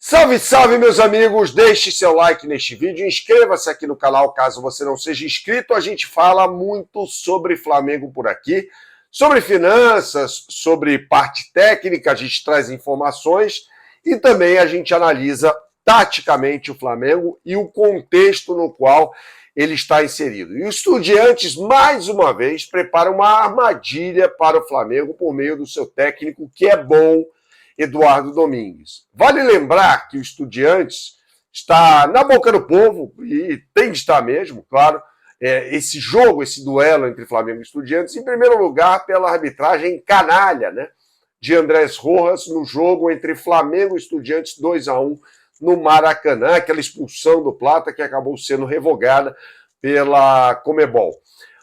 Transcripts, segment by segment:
Salve, salve, meus amigos! Deixe seu like neste vídeo, inscreva-se aqui no canal caso você não seja inscrito. A gente fala muito sobre Flamengo por aqui, sobre finanças, sobre parte técnica, a gente traz informações e também a gente analisa taticamente o Flamengo e o contexto no qual ele está inserido. E o Estudiantes, mais uma vez, prepara uma armadilha para o Flamengo por meio do seu técnico, que é bom, Eduardo Domingues. Vale lembrar que o Estudiantes está na boca do povo, e tem de estar mesmo, claro, esse jogo, esse duelo entre Flamengo e Estudiantes, em primeiro lugar pela arbitragem canalha, né, de Andrés Rojas no jogo entre Flamengo e Estudiantes 2-1 no Maracanã, aquela expulsão do Plata que acabou sendo revogada pela Conmebol.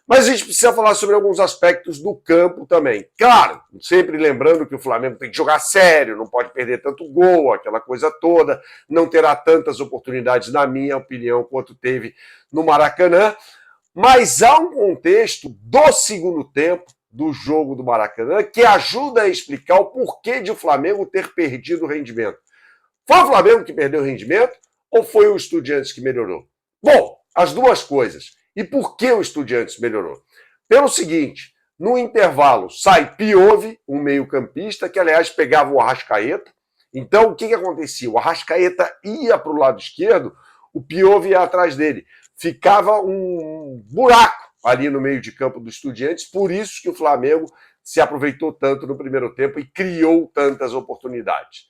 Mas a gente precisa falar sobre alguns aspectos do campo também. Claro, sempre lembrando que o Flamengo tem que jogar sério, não pode perder tanto gol, aquela coisa toda, não terá tantas oportunidades, na minha opinião, quanto teve no Maracanã. Mas há um contexto do segundo tempo do jogo do Maracanã que ajuda a explicar o porquê de o Flamengo ter perdido o rendimento. Foi o Flamengo que perdeu o rendimento ou foi o Estudiantes que melhorou? Bom, as duas coisas. E por que o Estudiantes melhorou? Pelo seguinte, no intervalo sai Piove, um meio-campista, que aliás pegava o Arrascaeta. Então o que acontecia? O Arrascaeta ia para o lado esquerdo, o Piove ia atrás dele. Ficava um buraco ali no meio de campo do Estudiantes, por isso que o Flamengo se aproveitou tanto no primeiro tempo e criou tantas oportunidades.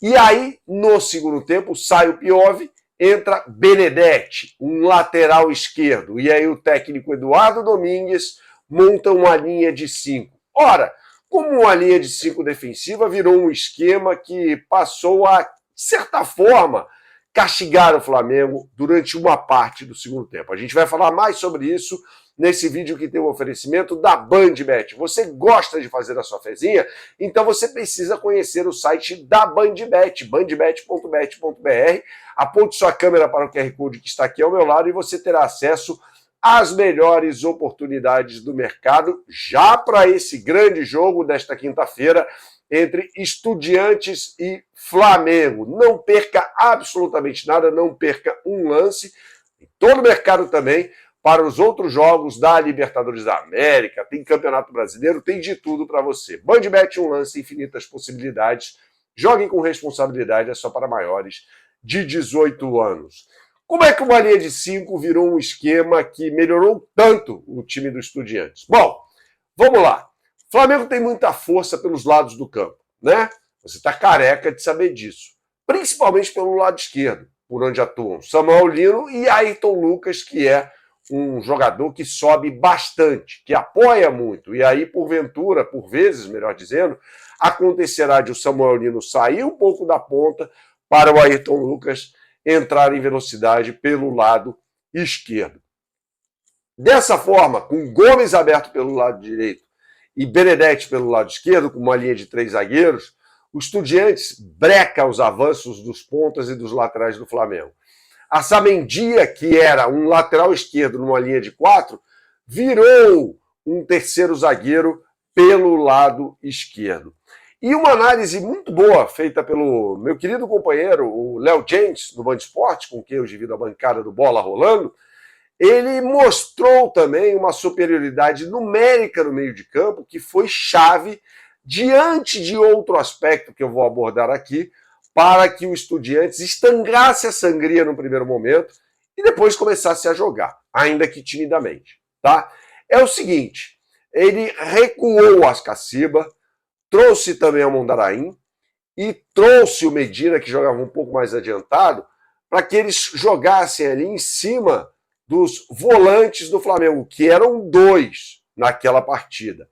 E aí, no segundo tempo, sai o Piove, entra Benedetti, um lateral esquerdo. E aí o técnico Eduardo Domingues monta uma linha de 5. Ora, como uma linha de 5 defensiva, virou um esquema que passou a, de certa forma, castigar o Flamengo durante uma parte do segundo tempo. A gente vai falar mais sobre isso nesse vídeo que tem um oferecimento da BandBet. Você gosta de fazer a sua fezinha? Então você precisa conhecer o site da BandBet, bandbet.bet.br. Aponte sua câmera para o QR Code que está aqui ao meu lado e você terá acesso às melhores oportunidades do mercado já para esse grande jogo desta quinta-feira entre Estudiantes e Flamengo. Não perca absolutamente nada, não perca um lance. Em todo o mercado também, para os outros jogos da Libertadores da América, tem Campeonato Brasileiro, tem de tudo para você. BandBet, um lance, infinitas possibilidades. Joguem com responsabilidade, é só para maiores de 18 anos. Como é que uma linha de 5 virou um esquema que melhorou tanto o time do Estudiantes? Bom, vamos lá. O Flamengo tem muita força pelos lados do campo, né? Você está careca de saber disso. Principalmente pelo lado esquerdo, por onde atuam Samuel Lino e Ayrton Lucas, que é um jogador que sobe bastante, que apoia muito. E aí, porventura, por vezes, melhor dizendo, acontecerá de o Samuel Lino sair um pouco da ponta para o Ayrton Lucas entrar em velocidade pelo lado esquerdo. Dessa forma, com Gomes aberto pelo lado direito e Benedetti pelo lado esquerdo, com uma linha de 3 zagueiros, o Estudiantes breca os avanços dos pontas e dos laterais do Flamengo. A Samendia, que era um lateral esquerdo numa linha de 4, virou um terceiro zagueiro pelo lado esquerdo. E uma análise muito boa feita pelo meu querido companheiro, o Léo James, do Band Esporte, com quem eu divido a bancada do Bola Rolando, ele mostrou também uma superioridade numérica no meio de campo que foi chave diante de outro aspecto que eu vou abordar aqui, para que o Estudiantes estangasse a sangria no primeiro momento e depois começasse a jogar, ainda que timidamente, tá? É o seguinte, ele recuou o Ascaciba, trouxe também a Mondaraim e trouxe o Medina, que jogava um pouco mais adiantado, para que eles jogassem ali em cima dos volantes do Flamengo, que eram 2 naquela partida.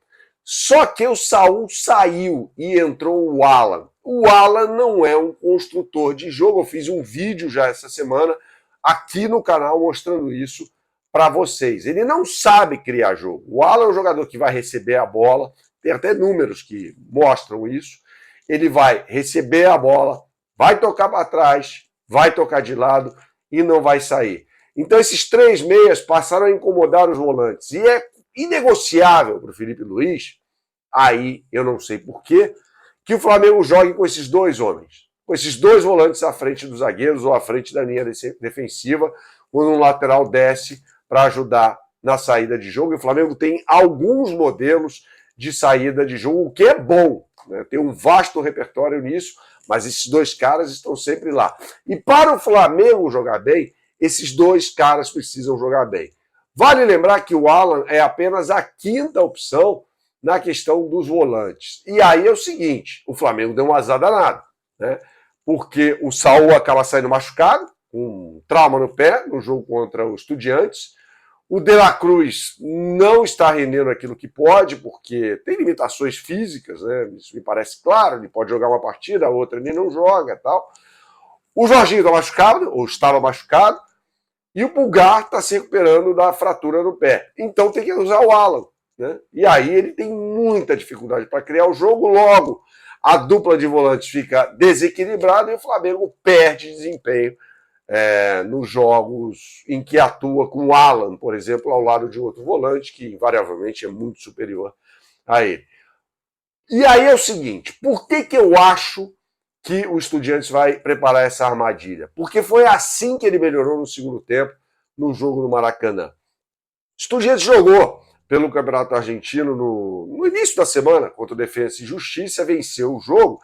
Só que o Saul saiu e entrou o Alan. O Alan não é um construtor de jogo. Eu fiz um vídeo já essa semana aqui no canal mostrando isso para vocês. Ele não sabe criar jogo. O Alan é um jogador que vai receber a bola, tem até números que mostram isso. Ele vai receber a bola, vai tocar para trás, vai tocar de lado e não vai sair. Então esses 3 meias passaram a incomodar os volantes. E é inegociável para o Felipe Luiz, aí eu não sei porquê, que o Flamengo jogue com esses 2 homens. com esses dois volantes à frente dos zagueiros ou à frente da linha defensiva, quando um lateral desce para ajudar na saída de jogo. E o Flamengo tem alguns modelos de saída de jogo, o que é bom, né? Tem um vasto repertório nisso, mas esses dois caras estão sempre lá. E para o Flamengo jogar bem, esses dois caras precisam jogar bem. Vale lembrar que o Alan é apenas a quinta opção na questão dos volantes. E aí é o seguinte, o Flamengo deu um azar danado, né? Porque o Saul acaba saindo machucado, com um trauma no pé, no jogo contra o Estudiantes. O De La Cruz não está rendendo aquilo que pode, porque tem limitações físicas, né? Isso me parece claro, ele pode jogar uma partida, a outra ele não joga e tal. O Jorginho está machucado, ou estava machucado, e o Pulgar está se recuperando da fratura no pé. Então tem que usar o Alan, né? E aí ele tem muita dificuldade para criar o jogo, logo a dupla de volantes fica desequilibrada e o Flamengo perde desempenho nos jogos em que atua com o Alan, por exemplo, ao lado de outro volante, que invariavelmente é muito superior a ele. E aí é o seguinte, por que eu acho que o Estudiantes vai preparar essa armadilha? Porque foi assim que ele melhorou no segundo tempo, no jogo do Maracanã. O Estudiantes jogou pelo Campeonato Argentino no início da semana contra o Defensa e Justiça, venceu o jogo,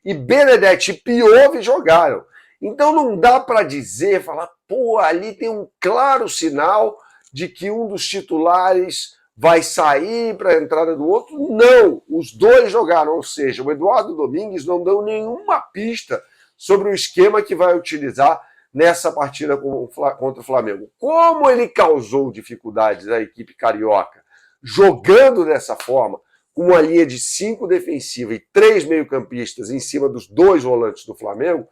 e Benedetti e Piove jogaram. Então não dá para dizer, falar, pô, ali tem um claro sinal de que um dos titulares vai sair para a entrada do outro. Não, os dois jogaram, ou seja, o Eduardo Domingues não deu nenhuma pista sobre o esquema que vai utilizar nessa partida contra o Flamengo. Como ele causou dificuldades à equipe carioca jogando dessa forma, com uma linha de 5 defensiva e 3 meio-campistas em cima dos dois volantes do Flamengo,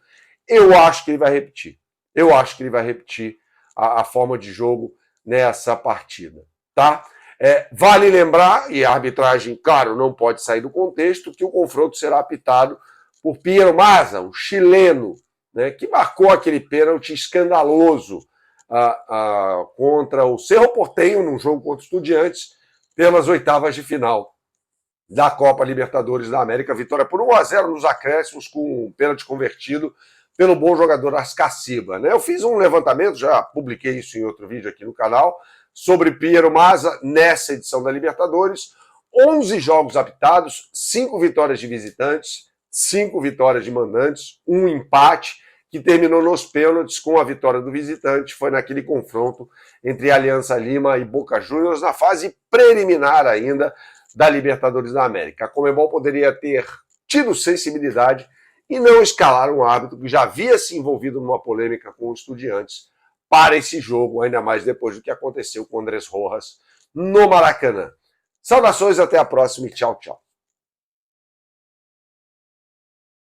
eu acho que ele vai repetir. Eu acho que ele vai repetir a forma de jogo nessa partida, tá? Vale lembrar, e a arbitragem, claro, não pode sair do contexto, que o confronto será apitado por Piero Mazza, o chileno, né, que marcou aquele pênalti escandaloso contra o Cerro Porteño, num jogo contra os Estudiantes, pelas oitavas de final da Copa Libertadores da América. Vitória por 1-0 nos acréscimos, com um pênalti convertido pelo bom jogador Ascaciba, né? Eu fiz um levantamento, já publiquei isso em outro vídeo aqui no canal, sobre Piero Mazza nessa edição da Libertadores. 11 jogos apitados, 5 vitórias de visitantes, 5 vitórias de mandantes, um empate, que terminou nos pênaltis com a vitória do visitante. Foi naquele confronto entre Aliança Lima e Boca Juniors, na fase preliminar ainda da Libertadores da América. A Conmebol poderia ter tido sensibilidade e não escalar um árbitro que já havia se envolvido numa polêmica com os Estudiantes para esse jogo, ainda mais depois do que aconteceu com o Andrés Rojas no Maracanã. Saudações, até a próxima e tchau, tchau.